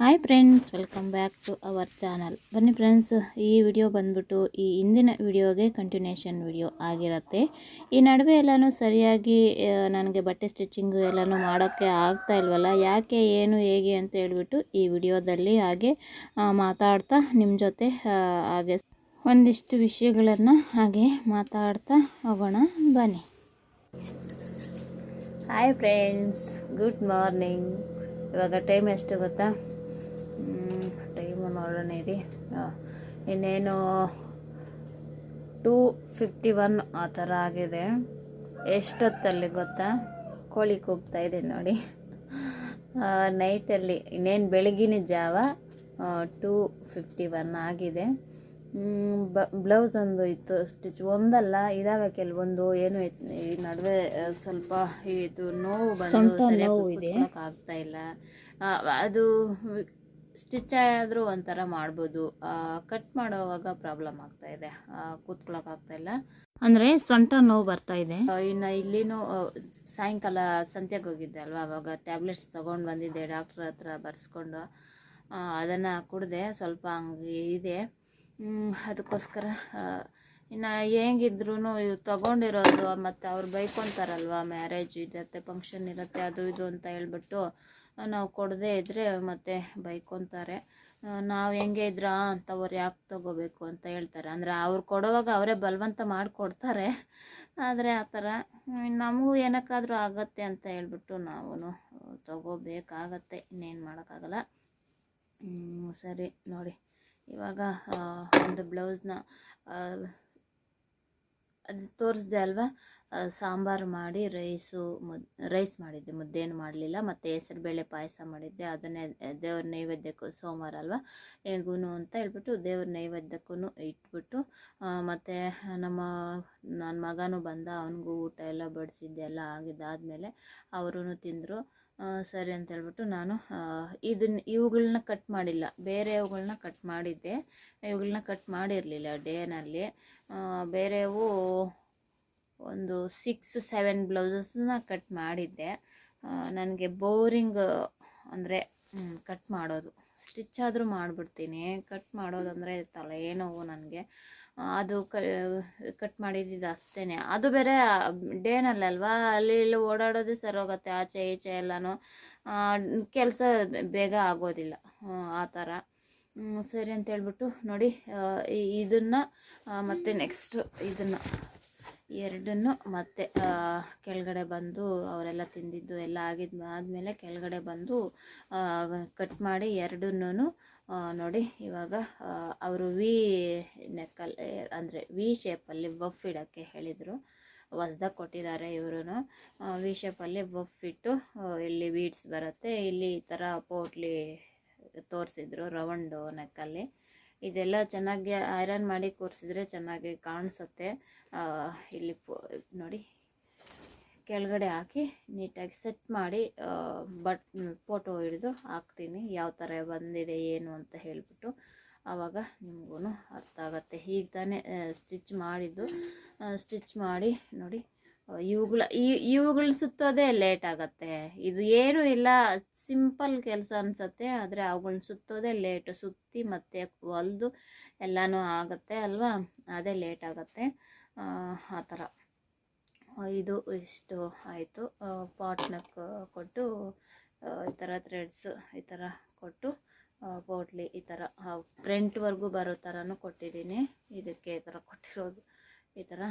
Hi friends, welcome back to our channel. ಬನ್ನಿ friends, ಈ video ಬಂದ್ಬಿಟ್ಟು ಈ ಹಿಂದಿನ ವಿಡಿಯೋಗೆ ಕಂಟಿನ್ಯೂಷನ್ ವಿಡಿಯೋ ಆಗಿರುತ್ತೆ. ಈ ನಡುವೆ ಎಲ್ಲನೂ ಸರಿಯಾಗಿ ನನಗೆ ಬಟ್ಟೆ ಸ್ಟಿಚಿಂಗು ಎಲ್ಲನೂ ಮಾಡೋಕ್ಕೆ ಆಗ್ತಾ ಇಲ್ವಲ್ಲ, ಯಾಕೆ ಏನು ಹೇಗೆ ಅಂತ ಹೇಳ್ಬಿಟ್ಟು ಈ ವಿಡಿಯೋದಲ್ಲಿ ಹಾಗೆ ಮಾತಾಡ್ತಾ ನಿಮ್ಮ ಜೊತೆ ಹಾಗೆ ಒಂದಿಷ್ಟು ವಿಷಯಗಳನ್ನು ಹಾಗೆ ಮಾತಾಡ್ತಾ ಹೋಗೋಣ ಬನ್ನಿ. Hi friends, good morning. ಇವಾಗ ಟೈಮ್ ಎಷ್ಟು ಗೊತ್ತಾ? ಟೈಮು ನೋಡೋಣ ಇರಿ. ಇನ್ನೇನು 2:51 ಆ ಥರ ಆಗಿದೆ. ಎಷ್ಟೊತ್ತಲ್ಲಿ ಗೊತ್ತಾ? ಕೋಳಿ ಕೂಗ್ತಾ ಇದೆ ನೋಡಿ. ನೈಟಲ್ಲಿ ಇನ್ನೇನು ಬೆಳಗಿನ ಜಾವ 2:51 ಆಗಿದೆ. ಬ್ಲೌಸ್ ಒಂದು ಇತ್ತು ಸ್ಟಿಚ್, ಒಂದಲ್ಲ ಇದಾವೆ ಕೆಲವೊಂದು. ಏನು ಈ ನಡುವೆ ಸ್ವಲ್ಪ ಇದು ನೋವು ಬಂದು ಸರಿಯಾಗಿ ಆಗ್ತಾ ಇಲ್ಲ. ಅದು ಸ್ಟಿಚ್ ಆದರೂ ಒಂಥರ ಮಾಡ್ಬೋದು, ಕಟ್ ಮಾಡೋವಾಗ ಪ್ರಾಬ್ಲಮ್ ಆಗ್ತಾ ಇದೆ, ಕೂತ್ಕೊಳ್ಳೋಕ್ಕಾಗ್ತಾ ಇಲ್ಲ, ಅಂದರೆ ಸೊಂಟ ನೋವು ಬರ್ತಾ ಇದೆ. ಇನ್ನು ಇಲ್ಲಿನೂ ಸಾಯಂಕಾಲ ಸಂತೆಗೆ ಹೋಗಿದ್ದೆ ಅಲ್ವಾ, ಅವಾಗ ಟ್ಯಾಬ್ಲೆಟ್ಸ್ ತೊಗೊಂಡು ಬಂದಿದ್ದೆ, ಡಾಕ್ಟ್ರ್ ಹತ್ರ ಬರ್ಸ್ಕೊಂಡು ಅದನ್ನು ಕುಡಿದೆ. ಸ್ವಲ್ಪ ಹಂಗೆ ಇದೆ, ಅದಕ್ಕೋಸ್ಕರ ಇನ್ನು ಹೆಂಗಿದ್ರು ಇವು ತೊಗೊಂಡಿರೋದು ಮತ್ತು ಅವ್ರು ಬೈಕೊತಾರಲ್ವ, ಮ್ಯಾರೇಜ್ ಇರುತ್ತೆ, ಫಂಕ್ಷನ್ ಇರುತ್ತೆ, ಅದು ಇದು ಅಂತ ಹೇಳ್ಬಿಟ್ಟು ನಾವು ಕೊಡದೇ ಇದ್ದರೆ ಮತ್ತೆ ಬೈಕೊತಾರೆ. ನಾವು ಹೆಂಗೆ ಇದ್ರ ಅಂಥವ್ರು ಯಾಕೆ ತೊಗೋಬೇಕು ಅಂತ ಹೇಳ್ತಾರೆ. ಅಂದರೆ ಅವ್ರು ಕೊಡುವಾಗ ಅವರೇ ಬಲವಂತ ಮಾಡಿಕೊಡ್ತಾರೆ, ಆದರೆ ಆ ಥರ ನಮಗೂ ಏನಕ್ಕಾದರೂ ಆಗತ್ತೆ ಅಂತ ಹೇಳ್ಬಿಟ್ಟು ನಾವು ತೊಗೋಬೇಕಾಗತ್ತೆ, ಇನ್ನೇನು ಮಾಡೋಕ್ಕಾಗಲ್ಲ. ಸರಿ ನೋಡಿ, ಇವಾಗ ಒಂದು ಬ್ಲೌಸ್ನ ಅದು ತೋರಿಸ್ದೆ ಅಲ್ವಾ, ಸಾಂಬಾರು ಮಾಡಿ ರೈಸ್ ಮಾಡಿದ್ದೆ, ಮುದ್ದೇನು ಮಾಡಲಿಲ್ಲ. ಮತ್ತು ಹೆಸರುಬೇಳೆ ಪಾಯಸ ಮಾಡಿದ್ದೆ, ಅದನ್ನೇ ದೇವ್ರ ನೈವೇದ್ಯಕ್ಕೂ, ಸೋಮವಾರ ಅಲ್ವಾ ಹೇಗೂ ಅಂತ ಹೇಳ್ಬಿಟ್ಟು ದೇವ್ರ ನೈವೇದ್ಯಕ್ಕೂ ಇಟ್ಬಿಟ್ಟು, ಮತ್ತು ನನ್ನ ಮಗನೂ ಬಂದ, ಅವನಿಗೂ ಊಟ ಎಲ್ಲ ಬಡಿಸಿದ್ದೆ. ಎಲ್ಲ ಆಗಿದ್ದಾದಮೇಲೆ ಅವರೂ ತಿಂದರು. ಸರಿ ಅಂತ ಹೇಳ್ಬಿಟ್ಟು ನಾನು ಇವುಗಳನ್ನ ಕಟ್ ಮಾಡಿಲ್ಲ, ಬೇರೆವುಗಳನ್ನ ಕಟ್ ಮಾಡಿದ್ದೆ. ಇವುಗಳನ್ನ ಕಟ್ ಮಾಡಿರಲಿಲ್ಲ ಡೇನಲ್ಲಿ. ಬೇರೆವು ಒಂದು 6-7 ಬ್ಲೌಸಸ್ನ ಕಟ್ ಮಾಡಿದ್ದೆ. ನನಗೆ ಬೋರಿಂಗ್ ಅಂದರೆ ಕಟ್ ಮಾಡೋದು. ಸ್ಟಿಚ್ ಆದರೂ ಮಾಡಿಬಿಡ್ತೀನಿ, ಕಟ್ ಮಾಡೋದಂದರೆ ತಲೆನೋವು ನನಗೆ. ಅದು ಕಟ್ ಮಾಡಿದ್ದು ಅಷ್ಟೇ. ಅದು ಬೇರೆ ಡೇನಲ್ಲಲ್ವಾ, ಅಲ್ಲಿ ಇಲ್ಲಿ ಓಡಾಡೋದೇ ಸರೋಗುತ್ತೆ, ಆಚೆ ಈಚೆ ಎಲ್ಲನೂ ಕೆಲಸ ಬೇಗ ಆಗೋದಿಲ್ಲ, ಆ ಥರ. ಸರಿ ಅಂತ ಹೇಳ್ಬಿಟ್ಟು ನೋಡಿ, ಇದನ್ನು ಮತ್ತು ನೆಕ್ಸ್ಟ್ ಇದನ್ನು ಎರಡನ್ನು ಮತ್ತೆ ಕೆಳಗಡೆ ಬಂದು ಅವರೆಲ್ಲ ತಿಂದಿದ್ದು ಎಲ್ಲ ಆದಮೇಲೆ ಕೆಳಗಡೆ ಬಂದು ಕಟ್ ಮಾಡಿ ಎರಡನ್ನೂ ನೋಡಿ. ಇವಾಗ ಅವರು ನೆಕ್ಕಲ್ಲಿ ಅಂದರೆ ಶೇಪಲ್ಲಿ ಬಫ್ ಇಡೋಕ್ಕೆ ಹೇಳಿದರು, ಹೊಸ್ದಾಗಿ ಕೊಟ್ಟಿದ್ದಾರೆ ಇವರು. ಶೇಪಲ್ಲಿ ಬಫ್ ಇಟ್ಟು ಇಲ್ಲಿ ಬೀಡ್ಸ್ ಬರುತ್ತೆ, ಇಲ್ಲಿ ಈ ಥರ ಪೋಟ್ಲಿ ತೋರಿಸಿದ್ರು ರೌಂಡು ನೆಕ್ಕಲ್ಲಿ. ಇದೆಲ್ಲ ಚೆನ್ನಾಗಿ ಐರನ್ ಮಾಡಿ ಕೂರಿಸಿದ್ರೆ ಚೆನ್ನಾಗಿ ಕಾಣಿಸುತ್ತೆ. ಇಲ್ಲಿ ನೋಡಿ, ಕೆಳಗಡೆ ಹಾಕಿ ನೀಟಾಗಿ ಸೆಟ್ ಮಾಡಿ ಫೋಟೋ ಹಿಡಿದು ಹಾಕ್ತೀನಿ, ಯಾವ ಥರ ಬಂದಿದೆ ಏನು ಅಂತ ಹೇಳಿಬಿಟ್ಟು. ಆವಾಗ ನಿಮಗೂ ಅರ್ಥ ಆಗುತ್ತೆ. ಈಗ ತಾನೇ ಸ್ಟಿಚ್ ಮಾಡಿದ್ದು, ಸ್ಟಿಚ್ ಮಾಡಿ ನೋಡಿ. ಇವುಗಳು ಸುತ್ತೋದೇ ಲೇಟ್ ಆಗುತ್ತೆ. ಇದು ಏನೂ ಇಲ್ಲ, ಸಿಂಪಲ್ ಕೆಲಸ ಅನಿಸುತ್ತೆ, ಆದರೆ ಅವುಗಳನ್ನ ಸುತ್ತೋದೇ ಲೇಟು. ಸುತ್ತಿ ಮತ್ತೆ ಹೊಲಿದು ಎಲ್ಲನೂ ಆಗುತ್ತೆ ಅಲ್ವಾ, ಅದೇ ಲೇಟ್ ಆಗುತ್ತೆ. ಆ ಥರ ಇದು ಇಷ್ಟು ಆಯಿತು. ಪಾಟ್ನಕ್ ಕೊಟ್ಟು ಈ ಥರ ಥ್ರೆಡ್ಸ್ ಈ ಥರ ಕೊಟ್ಟು ಪೋಟ್ಲಿ ಈ ಥರ ಫ್ರಂಟ್ವರೆಗೂ ಬರೋ ಥರನೂ ಕೊಟ್ಟಿದ್ದೀನಿ. ಇದಕ್ಕೆ ಈ ಥರ ಕೊಟ್ಟಿರೋದು, ಈ ಥರ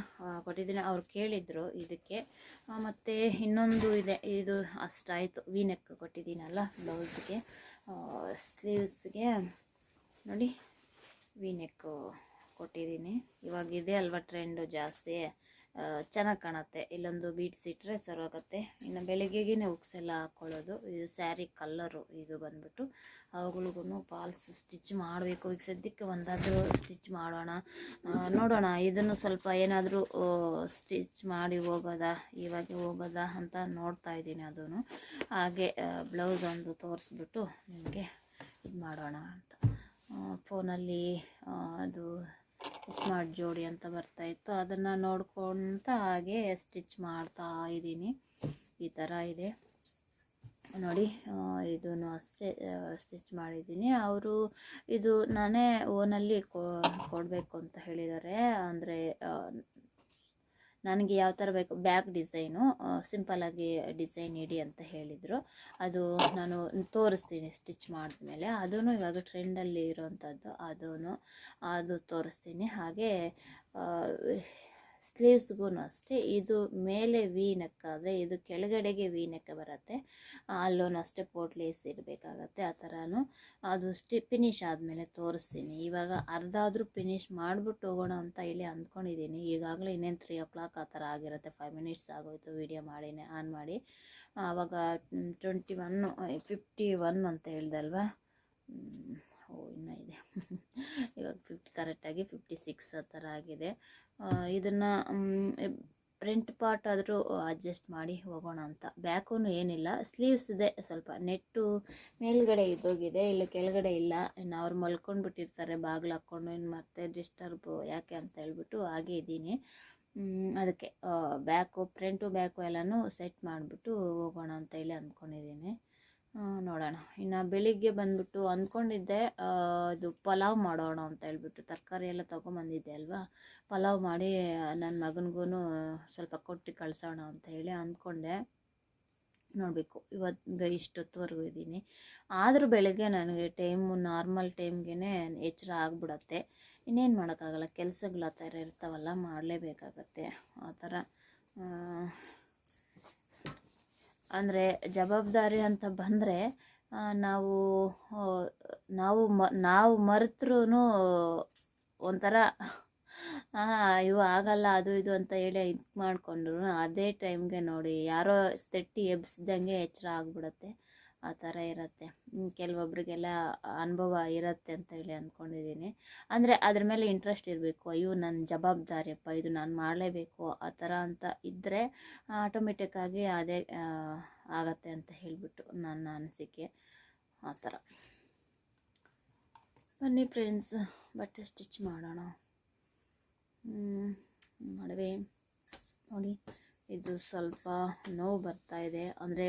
ಕೊಟ್ಟಿದ್ದೀನಿ. ಅವ್ರು ಕೇಳಿದರು ಇದಕ್ಕೆ. ಮತ್ತು ಇನ್ನೊಂದು ಇದೆ, ಇದು ಅಷ್ಟಾಯಿತು. ನೆಕ್ ಕೊಟ್ಟಿದ್ದೀನಲ್ಲ ಬ್ಲೌಸ್ಗೆ, ಸ್ಲೀವ್ಸ್ಗೆ ನೋಡಿ ನೆಕ್ ಕೊಟ್ಟಿದ್ದೀನಿ. ಇವಾಗ ಇದೆ ಅಲ್ವಾ ಟ್ರೆಂಡು ಜಾಸ್ತಿ, ಚೆನ್ನಾಗಿ ಕಾಣುತ್ತೆ. ಇಲ್ಲೊಂದು ಬೀಡ್ಸ್ ಇಟ್ಟರೆ ಸರೋಗುತ್ತೆ. ಇನ್ನು ಬೆಳಗ್ಗೆಗೆ ಹುಕ್ಸ್ ಎಲ್ಲ ಹಾಕ್ಕೊಳ್ಳೋದು. ಇದು ಸ್ಯಾರಿ ಕಲ್ಲರು, ಇದು ಬಂದ್ಬಿಟ್ಟು ಅವುಗಳಿಗೂ ಫಾಲ್ಸ್ ಸ್ಟಿಚ್ ಮಾಡಬೇಕು. ಈಗ ಸದ್ಯಕ್ಕೆ ಒಂದಾದರೂ ಸ್ಟಿಚ್ ಮಾಡೋಣ, ನೋಡೋಣ. ಇದನ್ನು ಸ್ವಲ್ಪ ಏನಾದರೂ ಸ್ಟಿಚ್ ಮಾಡಿ ಹೋಗೋದಾ ಅಂತ ನೋಡ್ತಾ ಇದ್ದೀನಿ. ಅದೂ ಹಾಗೆ ಬ್ಲೌಸ್ ಒಂದು ತೋರಿಸ್ಬಿಟ್ಟು ನಿಮಗೆ ಇದು ಮಾಡೋಣ ಅಂತ. ಫೋನಲ್ಲಿ ಅದು ಸ್ಮಾರ್ಟ್ ಜೋಡಿ ಅಂತ ಬರ್ತಾಯಿತ್ತು, ಅದನ್ನು ನೋಡ್ಕೊತ ಹಾಗೆ ಸ್ಟಿಚ್ ಮಾಡ್ತಾ ಇದ್ದೀನಿ. ಈ ಥರ ಇದೆ. ನೋಡಿ ಇದನ್ನು ಅಷ್ಟೇ ಸ್ಟಿಚ್ ಮಾಡಿದ್ದೀನಿ. ಅವರು ಇದು ನಾನೇ ಓನಲ್ಲಿ ಕೊಡಬೇಕು ಅಂತ ಹೇಳಿದ್ದಾರೆ. ಅಂದರೆ ನನಗೆ ಯಾವ ಥರ ಬೇಕು ಬ್ಯಾಕ್ ಡಿಸೈನು ಸಿಂಪಲ್ಲಾಗಿ ಡಿಸೈನ್ ಇಡಿ ಅಂತ ಹೇಳಿದರು. ಅದು ನಾನು ತೋರಿಸ್ತೀನಿ ಸ್ಟಿಚ್ ಮಾಡಿದ್ಮೇಲೆ. ಅದೂ ಇವಾಗ ಟ್ರೆಂಡಲ್ಲಿ ಇರೋವಂಥದ್ದು, ಅದು ತೋರಿಸ್ತೀನಿ. ಹಾಗೆ ಸ್ಲೀವ್ಸ್ಗೂ ಅಷ್ಟೇ, ಇದು ಮೇಲೆ ವಿ ನೆಕ್ ಆದರೆ ಇದು ಕೆಳಗಡೆಗೆ ವಿ ನೆಕ್ ಬರುತ್ತೆ. ಅಲ್ಲೂ ಅಷ್ಟೇ ಪೋಟ್ಲೇಸ್ ಇಡಬೇಕಾಗತ್ತೆ. ಆ ಥರನೂ ಅದು ಫಿನಿಶ್ ಆದಮೇಲೆ ತೋರಿಸ್ತೀನಿ. ಇವಾಗ ಅರ್ಧ ಆದರೂ ಫಿನಿಶ್ ಮಾಡಿಬಿಟ್ಟು ಹೋಗೋಣ ಅಂತ ಇಲ್ಲಿ ಅಂದ್ಕೊಂಡಿದ್ದೀನಿ. ಈಗಾಗಲೇ ಇನ್ನೇನು 3 o'clock ಆ ಥರ ಆಗಿರುತ್ತೆ. 5 minutes ಆಗೋಯ್ತು ವಿಡಿಯೋ ಮಾಡಿನೇ ಆನ್ ಮಾಡಿ. ಆವಾಗ 51 ಅಂತ ಹೇಳ್ದೆ ಅಲ್ವಾ. ಇನ್ನೂ ಇದೆ ಇವಾಗ ಕರೆಕ್ಟಾಗಿ 56 ಆ ಥರ ಆಗಿದೆ. ಇದನ್ನು ಫ್ರಂಟ್ ಪಾರ್ಟ್ ಆದರೂ ಅಡ್ಜಸ್ಟ್ ಮಾಡಿ ಹೋಗೋಣ ಅಂತ. ಬ್ಯಾಕೂ ಏನಿಲ್ಲ, ಸ್ಲೀವ್ಸ್ ಇದೆ ಸ್ವಲ್ಪ ನೆಟ್ಟು ಮೇಲ್ಗಡೆ ಇದ್ದೋಗಿದೆ, ಇಲ್ಲಿ ಕೆಳಗಡೆ ಇಲ್ಲ. ಇನ್ನು ಅವ್ರು ಮಲ್ಕೊಂಡ್ಬಿಟ್ಟಿರ್ತಾರೆ ಬಾಗಿಲು ಹಾಕ್ಕೊಂಡು, ಇನ್ನು ಮತ್ತೆ ಡಿಸ್ಟರ್ಬ್ ಯಾಕೆ ಅಂತ ಹೇಳ್ಬಿಟ್ಟು ಹಾಗೆ ಇದ್ದೀನಿ. ಅದಕ್ಕೆ ಫ್ರಂಟು ಬ್ಯಾಕು ಎಲ್ಲನೂ ಸೆಟ್ ಮಾಡಿಬಿಟ್ಟು ಹೋಗೋಣ ಅಂತ ಹೇಳಿ ಅಂದ್ಕೊಂಡಿದ್ದೀನಿ. ನೋಡೋಣ. ಇನ್ನು ಬೆಳಿಗ್ಗೆ ಬಂದುಬಿಟ್ಟು ಅಂದ್ಕೊಂಡಿದ್ದೆ ಇದು ಪಲಾವ್ ಮಾಡೋಣ ಅಂತ ಹೇಳ್ಬಿಟ್ಟು, ತರಕಾರಿ ಎಲ್ಲ ತೊಗೊಂಬಂದಿದ್ದೆ ಅಲ್ವಾ, ಪಲಾವ್ ಮಾಡಿ ನನ್ನ ಮಗನಿಗೂ ಸ್ವಲ್ಪ ಕೊಟ್ಟು ಕಳಿಸೋಣ ಅಂತ ಹೇಳಿ ಅಂದ್ಕೊಂಡೆ. ನೋಡಬೇಕು, ಇವತ್ತು ಇಷ್ಟೊತ್ತುವರೆಗೂ ಇದ್ದೀನಿ. ಆದರೂ ಬೆಳಗ್ಗೆ ನನಗೆ ನಾರ್ಮಲ್ ಟೈಮ್ಗೆ ಎಚ್ಚರ ಆಗಿಬಿಡತ್ತೆ. ಇನ್ನೇನು ಮಾಡೋಕ್ಕಾಗಲ್ಲ, ಕೆಲಸಗಳು ಆ ಥರ ಇರ್ತಾವಲ್ಲ, ಮಾಡಲೇಬೇಕಾಗತ್ತೆ. ಆ ಥರ ಅಂದರೆ ಜವಾಬ್ದಾರಿ ಅಂತ ಬಂದರೆ ನಾವು ಮರೆತ್ರೂ ಒಂಥರ ಇವು ಆಗಲ್ಲ ಅದು ಇದು ಅಂತ ಹೇಳಿ ಇದು ಮಾಡಿಕೊಂಡ್ರು ಅದೇ ಟೈಮ್ಗೆ ನೋಡಿ ಯಾರೋ ತಟ್ಟಿ ಎಬ್ಸಿದಂಗೆ ಎಚ್ಚರ ಆಗಿಬಿಡತ್ತೆ. ಆ ಥರ ಇರುತ್ತೆ. ಕೆಲವೊಬ್ರಿಗೆಲ್ಲ ಅನುಭವ ಇರುತ್ತೆ ಅಂತ ಹೇಳಿ ಅಂದ್ಕೊಂಡಿದ್ದೀನಿ. ಅಂದರೆ ಅದ್ರ ಮೇಲೆ ಇಂಟ್ರೆಸ್ಟ್ ಇರಬೇಕು. ಅಯ್ಯೋ ನನ್ನ ಜವಾಬ್ದಾರಿಯಪ್ಪ, ಇದು ನಾನು ಮಾಡಲೇಬೇಕು ಆ ಥರ ಅಂತ ಇದ್ದರೆ ಆಟೋಮೆಟಿಕ್ಕಾಗಿ ಅದೇ ಆಗತ್ತೆ ಅಂತ ಹೇಳಿಬಿಟ್ಟು ನನ್ನ ಅನಿಸಿಕೆ. ಆ ಥರ ಬನ್ನಿ ಫ್ರೆಂಡ್ಸ್, ಬಟ್ಟೆ ಸ್ಟಿಚ್ ಮಾಡೋಣ. ಮಾಡುವೆ ನೋಡಿ. ಇದು ಸ್ವಲ್ಪ ನೋವು ಬರ್ತಾ ಇದೆ. ಅಂದರೆ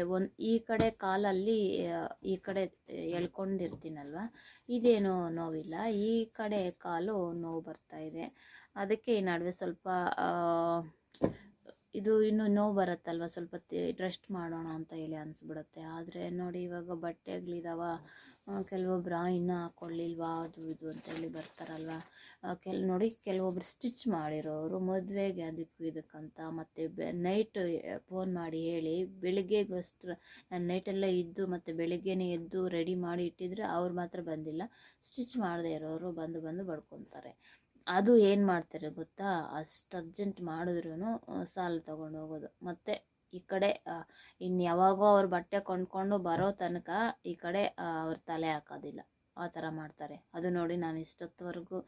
ಈ ಕಡೆ ಕಾಲಲ್ಲಿ ಈ ಕಡೆ ಎಳ್ಕೊಂಡಿರ್ತೀನಲ್ವ, ಇದೇನು ನೋವಿಲ್ಲ. ಈ ಕಡೆ ಕಾಲು ನೋವು ಬರ್ತಾ ಇದೆ. ಅದಕ್ಕೆ ಈ ನಡುವೆ ಸ್ವಲ್ಪ ಇದು ಇನ್ನೂ ನೋವು ಬರುತ್ತಲ್ವ, ಸ್ವಲ್ಪ ರೆಸ್ಟ್ ಮಾಡೋಣ ಅಂತ ಹೇಳಿ ಅನಿಸ್ಬಿಡುತ್ತೆ. ಆದರೆ ನೋಡಿ ಇವಾಗ ಬಟ್ಟೆಗಳಿದಾವ, ಕೆಲವೊಬ್ರು ಇನ್ನೂ ಹಾಕ್ಕೊಳ್ಳಿಲ್ವಾ ಅದು ಇದು ಅಂತೇಳಿ ಬರ್ತಾರಲ್ವ. ನೋಡಿ ಕೆಲವೊಬ್ರು ಸ್ಟಿಚ್ ಮಾಡಿರೋರು ಮದುವೆಗೆ ಅದಕ್ಕೂ ಇದಕ್ಕಂತ ಮತ್ತು ನೈಟ್ ಫೋನ್ ಮಾಡಿ ಹೇಳಿ ಬೆಳಿಗ್ಗೆಗೋಸ್ಕರ ನಾನು ನೈಟೆಲ್ಲ ಇದ್ದು ಮತ್ತು ಬೆಳಿಗ್ಗೆನೇ ಎದ್ದು ರೆಡಿ ಮಾಡಿ ಇಟ್ಟಿದ್ರೆ ಅವ್ರು ಮಾತ್ರ ಬಂದಿಲ್ಲ. ಸ್ಟಿಚ್ ಮಾಡದೇ ಇರೋರು ಬಂದು ಬಡ್ಕೊತಾರೆ. ಅದು ಏನು ಮಾಡ್ತಾರೆ ಗೊತ್ತಾ, ಅಷ್ಟು ಅರ್ಜೆಂಟ್ ಮಾಡಿದ್ರೂ ಸಾಲ ತೊಗೊಂಡು ಹೋಗೋದು. ಮತ್ತು ಈ ಕಡೆ ಇನ್ನು ಯಾವಾಗೋ ಅವ್ರ ಬಟ್ಟೆ ಕೊಂಡ್ಕೊಂಡು ಬರೋ ತನಕ ಈ ಕಡೆ ಅವ್ರ ತಲೆ ಹಾಕೋದಿಲ್ಲ. ಆ ಥರ ಮಾಡ್ತಾರೆ. ಅದು ನೋಡಿ ನಾನು ಇಷ್ಟೊತ್ತವರೆಗೂ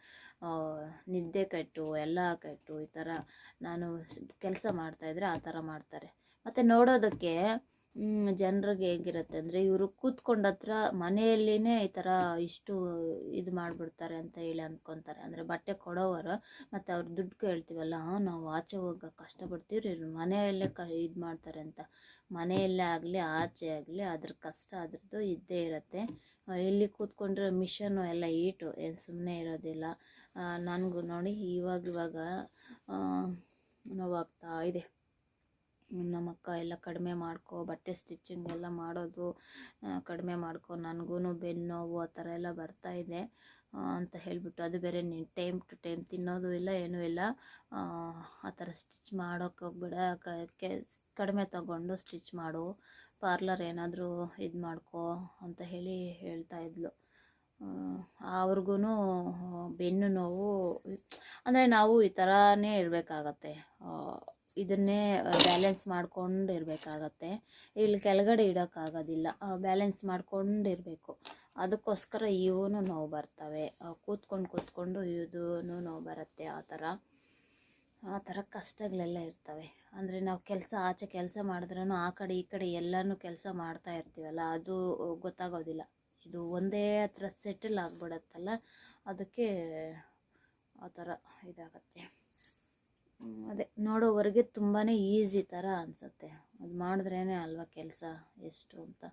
ನಿದ್ದೆ ಕೆಟ್ಟು ಎಲ್ಲ ಕೆಟ್ಟು ಈ ಥರ ನಾನು ಕೆಲಸ ಮಾಡ್ತಾಯಿದ್ರೆ ಆ ಥರ ಮಾಡ್ತಾರೆ. ಮತ್ತು ನೋಡೋದಕ್ಕೆ ಜನರಿಗೆ ಹೇಗಿರುತ್ತೆ ಅಂದರೆ ಇವರು ಕೂತ್ಕೊಂಡತ್ರ ಮನೆಯಲ್ಲಿನೇ ಈ ಥರ ಇಷ್ಟು ಇದು ಮಾಡಿಬಿಡ್ತಾರೆ ಅಂತ ಹೇಳಿ ಅಂದ್ಕೊತಾರೆ. ಅಂದರೆ ಬಟ್ಟೆ ಕೊಡೋವರು ಮತ್ತು ಅವ್ರು ದುಡ್ಡು ಕೇಳ್ತೀವಲ್ಲ, ನಾವು ಆಚೆ ಹೋಗೋ ಕಷ್ಟಪಡ್ತೀವ್ರಿ, ಮನೆಯಲ್ಲೇ ಇದು ಮಾಡ್ತಾರೆ ಅಂತ. ಮನೆಯಲ್ಲೇ ಆಗಲಿ ಆಚೆ ಆಗಲಿ ಅದ್ರ ಕಷ್ಟ ಅದ್ರದ್ದು ಇದ್ದೇ ಇರುತ್ತೆ. ಇಲ್ಲಿ ಕೂತ್ಕೊಂಡ್ರೆ ಮಿಷನ್ನು ಎಲ್ಲ ಈಟು ಏನು ಸುಮ್ಮನೆ ಇರೋದಿಲ್ಲ. ನನಗೂ ನೋಡಿ ಇವಾಗ ನೋವಾಗ್ತಾ ಇದೆ. ನಮ್ಮಕ್ಕ ಎಲ್ಲ ಕಡಿಮೆ ಮಾಡ್ಕೊ, ಬಟ್ಟೆ ಸ್ಟಿಚಿಂಗ್ ಎಲ್ಲ ಮಾಡೋದು ಕಡಿಮೆ ಮಾಡ್ಕೊ, ನನಗೂ ಬೆನ್ನು ನೋವು ಆ ಥರ ಎಲ್ಲ ಬರ್ತಾಯಿದೆ ಅಂತ ಹೇಳಿಬಿಟ್ಟು, ಅದು ಬೇರೆ ನೀನು ಟೈಮ್ ಟು ಟೈಮ್ ತಿನ್ನೋದು ಇಲ್ಲ ಏನೂ ಇಲ್ಲ. ಆ ಥರ ಸ್ಟಿಚ್ ಮಾಡೋಕ್ಕೆ ಹೋಗ್ಬೇಡ, ಕಡಿಮೆ ತಗೊಂಡು ಸ್ಟಿಚ್ ಮಾಡು, ಪಾರ್ಲರ್ ಏನಾದರೂ ಇದು ಮಾಡ್ಕೊ ಅಂತ ಹೇಳಿ ಹೇಳ್ತಾಯಿದ್ಲು. ಅವ್ರಿಗೂ ಬೆನ್ನು ನೋವು. ಅಂದರೆ ನಾವು ಈ ಥರನೇ ಇರಬೇಕಾಗತ್ತೆ, ಇದನ್ನೇ ಬ್ಯಾಲೆನ್ಸ್ ಮಾಡ್ಕೊಂಡು ಇರಬೇಕಾಗತ್ತೆ. ಇಲ್ಲಿ ಕೆಳಗಡೆ ಇಡೋಕ್ಕಾಗೋದಿಲ್ಲ, ಬ್ಯಾಲೆನ್ಸ್ ಮಾಡ್ಕೊಂಡಿರಬೇಕು. ಅದಕ್ಕೋಸ್ಕರ ಇವನು ನೋವು ಬರ್ತವೆ, ಕೂತ್ಕೊಂಡು ಇದೂ ನೋವು ಬರುತ್ತೆ. ಆ ಥರ ಕಷ್ಟಗಳೆಲ್ಲ ಇರ್ತವೆ. ಅಂದರೆ ನಾವು ಆಚೆ ಕೆಲಸ ಮಾಡಿದ್ರೂ ಆ ಕಡೆ ಈ ಕಡೆ ಎಲ್ಲನೂ ಕೆಲಸ ಮಾಡ್ತಾ ಇರ್ತೀವಲ್ಲ, ಅದು ಗೊತ್ತಾಗೋದಿಲ್ಲ. ಇದು ಒಂದೇ ಹತ್ರ ಸೆಟಲ್ ಆಗಿಬಿಡತ್ತಲ್ಲ, ಅದಕ್ಕೆ ಆ ಥರ ಇದಾಗತ್ತೆ. ಅದೇ ನೋಡೋವರೆಗೆ ತುಂಬಾ ಈಸಿ ಥರ ಅನಿಸುತ್ತೆ. ಅದು ಮಾಡಿದ್ರೇ ಅಲ್ವಾ ಕೆಲಸ ಎಷ್ಟು ಅಂತ.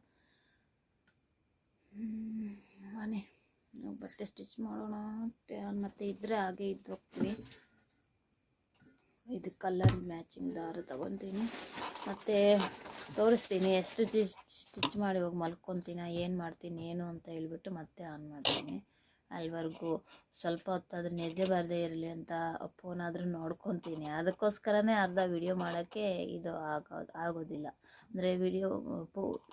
ಮನೆ ಬಟ್ಟೆ ಸ್ಟಿಚ್ ಮಾಡೋಣ ಮತ್ತು ಇದ್ದರೆ ಹಾಗೆ ಇದ್ದು ಹೋಗ್ತೀವಿ. ಇದು ಕಲರ್ ಮ್ಯಾಚಿಂಗ್ ದಾರ ತಗೊತೀನಿ ಮತ್ತು ತೋರಿಸ್ತೀನಿ ಎಷ್ಟು ಸ್ಟಿಚ್ ಮಾಡಿ ಹೋಗಿ ಮಲ್ಕೊತೀನಿ, ಏನು ಮಾಡ್ತೀನಿ ಏನು ಅಂತ ಹೇಳ್ಬಿಟ್ಟು ಮತ್ತೆ ಆನ್ ಮಾಡ್ತೀನಿ. ಅಲ್ಲಿವರೆಗೂ ಸ್ವಲ್ಪ ಹೊತ್ತು ಅದನ್ನ ನಿದ್ದೆ ಬರದೇ ಇರಲಿ ಅಂತ ಫೋನಾದರೂ ನೋಡ್ಕೊತೀನಿ. ಅದಕ್ಕೋಸ್ಕರನೇ ಅರ್ಧ ವಿಡಿಯೋ ಮಾಡೋಕ್ಕೆ ಇದು ಆಗೋದಿಲ್ಲ. ಅಂದರೆ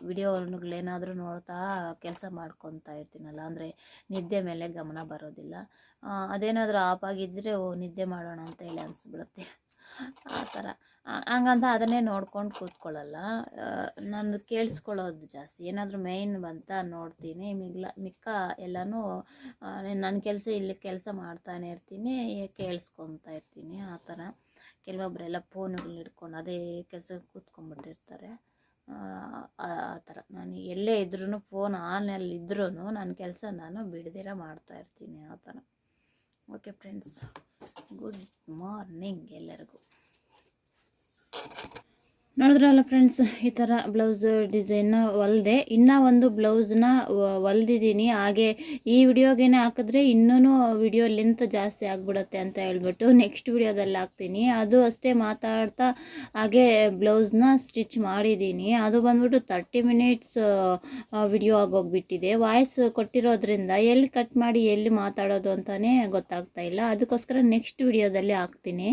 ವಿಡಿಯೋಗಳೇನಾದರೂ ನೋಡ್ತಾ ಕೆಲಸ ಮಾಡ್ಕೊತಾ ಇರ್ತೀನಲ್ಲ, ಅಂದರೆ ನಿದ್ದೆ ಮೇಲೆ ಗಮನ ಬರೋದಿಲ್ಲ. ಅದೇನಾದರೂ ಆಫ್ ಆಗಿದ್ದರೆ ನಿದ್ದೆ ಮಾಡೋಣ ಅಂತ ಹೇಳಿ ಅನಿಸ್ಬಿಡುತ್ತೆ. ಆ ಥರ ಹಂಗಂತ ಅದನ್ನೇ ನೋಡ್ಕೊಂಡು ಕೂತ್ಕೊಳ್ಳಲ್ಲ, ನಾನು ಕೇಳಿಸ್ಕೊಳ್ಳೋದು ಜಾಸ್ತಿ. ಏನಾದರೂ ಮೇಯ್ನ್ ಬಂತ ನೋಡ್ತೀನಿ, ಮಿಕ್ಕ ಎಲ್ಲನೂ ನನ್ನ ಕೆಲಸ ಇಲ್ಲಿ ಕೆಲಸ ಮಾಡ್ತಾನೆ ಇರ್ತೀನಿ, ಕೇಳಿಸ್ಕೊತಾ ಇರ್ತೀನಿ. ಆ ಥರ ಕೆಲವೊಬ್ಬರೆಲ್ಲ ಫೋನುಗಳು ಹಿಡ್ಕೊಂಡು ಅದೇ ಕೆಲಸ ಕೂತ್ಕೊಂಡ್ಬಿಟ್ಟಿರ್ತಾರೆ. ಆ ಥರ ನಾನು ಎಲ್ಲೇ ಇದ್ರೂ ಫೋನ್ ಆನಲ್ಲಿ ಇದ್ರೂ ನನ್ನ ಕೆಲಸ ನಾನು ಬಿಡದಿರ ಮಾಡ್ತಾಯಿರ್ತೀನಿ. ಆ ಥರ. ಓಕೆ ಫ್ರೆಂಡ್ಸ್, ಗುಡ್ ಮಾರ್ನಿಂಗ್ ಎಲ್ಲರಿಗೂ. ನೋಡಿದ್ರಲ್ಲ ಫ್ರೆಂಡ್ಸ್, ಈ ಥರ ಬ್ಲೌಸ್ ಡಿಸೈನ್ನ ಹೊಲ್ದೆ. ಇನ್ನೂ ಒಂದು ಬ್ಲೌಸ್ನ ಹೊಲ್ದಿದ್ದೀನಿ. ಹಾಗೆ ಈ ವಿಡಿಯೋಗೇನೆ ಹಾಕಿದ್ರೆ ಇನ್ನೂ ವಿಡಿಯೋ ಲೆಂತ್ ಜಾಸ್ತಿ ಆಗಿಬಿಡುತ್ತೆ ಅಂತ ಹೇಳ್ಬಿಟ್ಟು ನೆಕ್ಸ್ಟ್ ವಿಡಿಯೋದಲ್ಲಿ ಹಾಕ್ತೀನಿ. ಅದು ಅಷ್ಟೇ ಮಾತಾಡ್ತಾ ಹಾಗೆ ಬ್ಲೌಸ್ನ ಸ್ಟಿಚ್ ಮಾಡಿದ್ದೀನಿ. ಅದು ಬಂದ್ಬಿಟ್ಟು 30 ಮಿನಿಟ್ಸ್ ವಿಡಿಯೋ ಆಗೋಗ್ಬಿಟ್ಟಿದೆ. ವಾಯ್ಸ್ ಕೊಟ್ಟಿರೋದ್ರಿಂದ ಎಲ್ಲಿ ಕಟ್ ಮಾಡಿ ಎಲ್ಲಿ ಮಾತಾಡೋದು ಅಂತಲೇ ಗೊತ್ತಾಗ್ತಾ ಇಲ್ಲ. ಅದಕ್ಕೋಸ್ಕರ ನೆಕ್ಸ್ಟ್ ವಿಡಿಯೋದಲ್ಲಿ ಹಾಕ್ತೀನಿ.